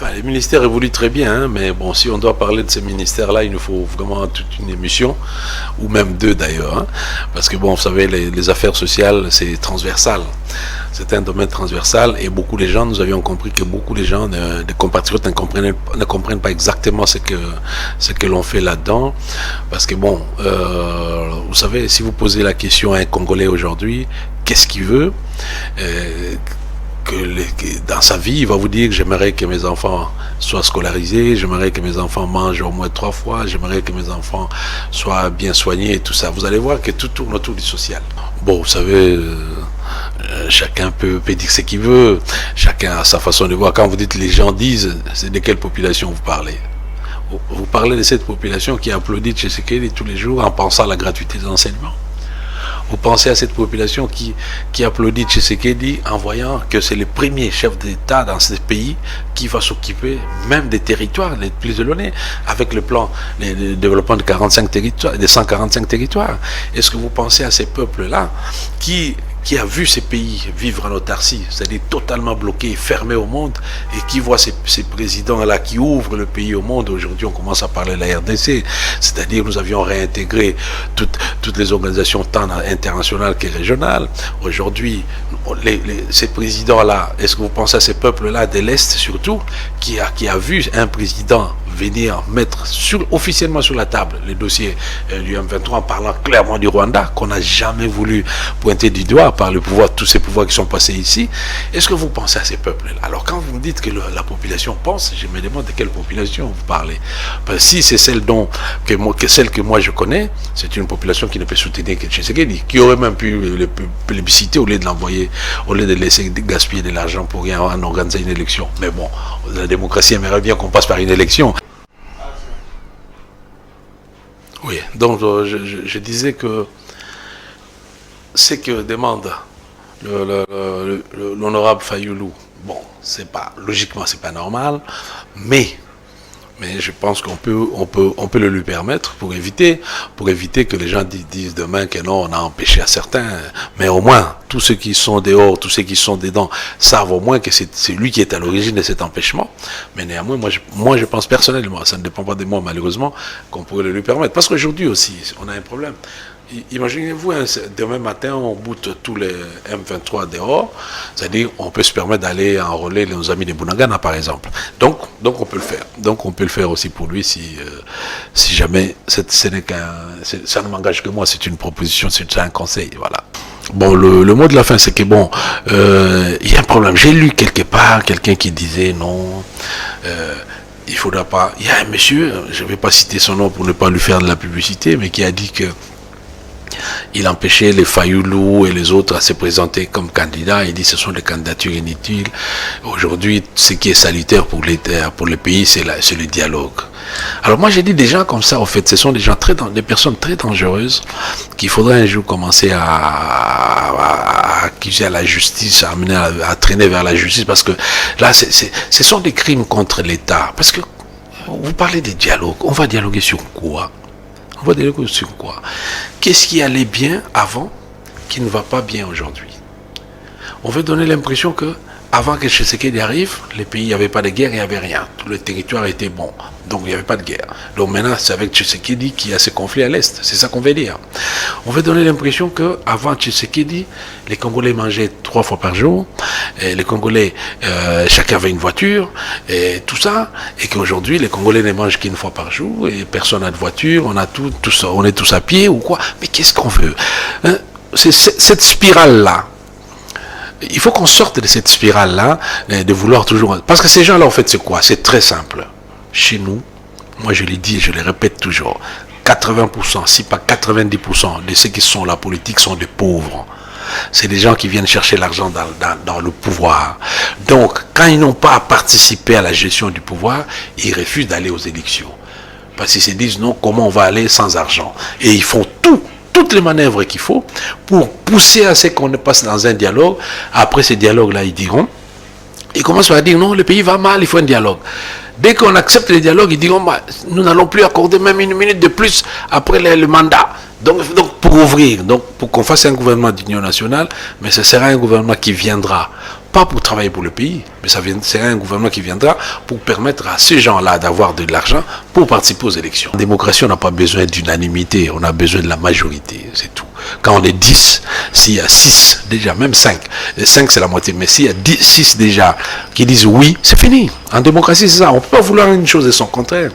Enfin, les ministères évoluent très bien, hein, mais bon, si on doit parler de ces ministères-là, il nous faut vraiment toute une émission, ou même deux d'ailleurs, hein, parce que bon, vous savez, les affaires sociales, c'est transversal. C'est un domaine transversal et beaucoup de gens, nous avions compris que beaucoup de gens, des compatriotes ne comprennent pas exactement ce que l'on fait là-dedans, parce que bon, vous savez, si vous posez la question à un Congolais aujourd'hui, qu'est-ce qu'il veut, dans sa vie, il va vous dire que j'aimerais que mes enfants soient scolarisés, j'aimerais que mes enfants mangent au moins 3 fois, j'aimerais que mes enfants soient bien soignés et tout ça. Vous allez voir que tout tourne autour du social. Bon, vous savez, chacun peut dire ce qu'il veut, chacun a sa façon de voir. Quand vous dites les gens disent, c'est de quelle population vous parlez? Vous parlez de cette population qui applaudit Tshisekedi tous les jours en pensant à la gratuité des enseignements. Vous pensez à cette population qui applaudit Tshisekedi en voyant que c'est le premier chef d'État dans ce pays qui va s'occuper même des territoires les plus éloignés avec le plan de développement de 45 territoires, de 145 territoires. Est-ce que vous pensez à ces peuples-là qui a vu ces pays vivre en autarcie, c'est-à-dire totalement bloqués, fermés au monde, et qui voit ces présidents-là qui ouvrent le pays au monde? Aujourd'hui, on commence à parler de la RDC, c'est-à-dire nous avions réintégré toutes les organisations tant internationales que régionales. Aujourd'hui, ces présidents-là, est-ce que vous pensez à ces peuples-là de l'Est surtout, qui a vu un président venir mettre officiellement sur la table les dossiers du M23 en parlant clairement du Rwanda, qu'on n'a jamais voulu pointer du doigt par le pouvoir, tous ces pouvoirs qui sont passés ici? Est-ce que vous pensez à ces peuples-là? Alors quand vous me dites que la population pense, je me demande de quelle population vous parlez. Parce que si c'est celle que moi je connais, c'est une population qui ne peut soutenir que Tshisekedi, qui aurait même pu le plébisciter au lieu de l'envoyer, au lieu de laisser gaspiller de l'argent pour rien en organiser une élection. Mais bon, la démocratie aimerait bien qu'on passe par une élection. Oui, donc je disais que ce que demande l'honorable Fayoulou, bon, logiquement c'est pas normal, mais je pense qu'on peut le lui permettre pour éviter que les gens disent demain que non, on a empêché à certains, mais au moins tous ceux qui sont dehors, tous ceux qui sont dedans savent au moins que c'est lui qui est à l'origine de cet empêchement. Mais néanmoins, moi je pense personnellement, ça ne dépend pas de moi malheureusement, qu'on pourrait le lui permettre. Parce qu'aujourd'hui aussi, on a un problème. Imaginez-vous, demain matin, on boute tous les M23 dehors, c'est-à-dire on peut se permettre d'aller enrôler nos amis de Bunagana, par exemple. Donc on peut le faire. Donc on peut le faire aussi pour lui si jamais ça ne m'engage que moi, c'est une proposition, c'est un conseil, voilà. Bon, le mot de la fin, c'est que bon, il y a un problème. J'ai lu quelque part quelqu'un qui disait non, il faudra pas. Il y a un monsieur, je ne vais pas citer son nom pour ne pas lui faire de la publicité, mais qui a dit que il empêchait les Fayoulou et les autres à se présenter comme candidats. Il dit que ce sont des candidatures inutiles. Aujourd'hui, ce qui est salutaire pour le pays, c'est le dialogue. Alors moi, j'ai dit des gens comme ça, en fait, ce sont des personnes très dangereuses qu'il faudrait un jour commencer à accuser à la justice, à amener à traîner vers la justice, parce que là, ce sont des crimes contre l'État. Parce que vous parlez de dialogue, on va dialoguer sur quoi? On va dialoguer sur quoi? Qu'est-ce qui allait bien avant qui ne va pas bien aujourd'hui? On veut donner l'impression que avant que Tshisekedi arrive, les pays, il n'y avait pas de guerre, il n'y avait rien. Tout le territoire était bon. Donc il n'y avait pas de guerre. Donc maintenant, c'est avec Tshisekedi qu'il y a ce conflit à l'Est. C'est ça qu'on veut dire. On veut donner l'impression qu'avant Tshisekedi, les Congolais mangeaient 3 fois par jour. Et les Congolais, chacun avait une voiture. Et tout ça. Et qu'aujourd'hui, les Congolais ne mangent qu'une fois par jour. Et personne n'a de voiture. On est tous à pied ou quoi. Mais qu'est-ce qu'on veut, hein? C'est cette spirale-là. Il faut qu'on sorte de cette spirale-là, de vouloir toujours... Parce que ces gens-là, en fait, c'est quoi? C'est très simple. Chez nous, moi je l'ai dit et je le répète toujours, 80%, si pas 90% de ceux qui sont la politique sont des pauvres. C'est des gens qui viennent chercher l'argent dans le pouvoir. Donc, quand ils n'ont pas à participer à la gestion du pouvoir, ils refusent d'aller aux élections. Parce qu'ils se disent, non, comment on va aller sans argent? Et ils font toutes les manœuvres qu'il faut pour pousser à ce qu'on passe dans un dialogue. Après ce dialogue-là, ils commencent à dire non, le pays va mal, il faut un dialogue. Dès qu'on accepte le dialogue, ils diront nous n'allons plus accorder même une minute de plus après le mandat. Donc pour ouvrir, donc pour qu'on fasse un gouvernement d'union nationale, mais ce sera un gouvernement qui viendra pas pour travailler pour le pays, mais c'est un gouvernement qui viendra pour permettre à ces gens-là d'avoir de l'argent pour participer aux élections. En démocratie, on n'a pas besoin d'unanimité, on a besoin de la majorité, c'est tout. Quand on est 10, s'il y a 6 déjà, même 5, et 5 c'est la moitié, mais s'il y a 6 déjà qui disent oui, c'est fini. En démocratie, c'est ça. On ne peut pas vouloir une chose et son contraire.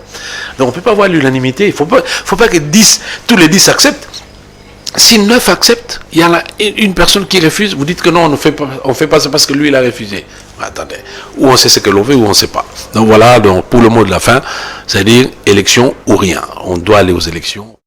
Donc on ne peut pas avoir l'unanimité. Il ne faut pas que tous les 10 acceptent. Si 9 acceptent, il y a une personne qui refuse, vous dites que non, on ne fait pas, c'est parce que lui, il a refusé. Attendez, ou on sait ce que l'on veut, ou on ne sait pas. Donc voilà, donc, pour le mot de la fin, c'est-à-dire élection ou rien. On doit aller aux élections.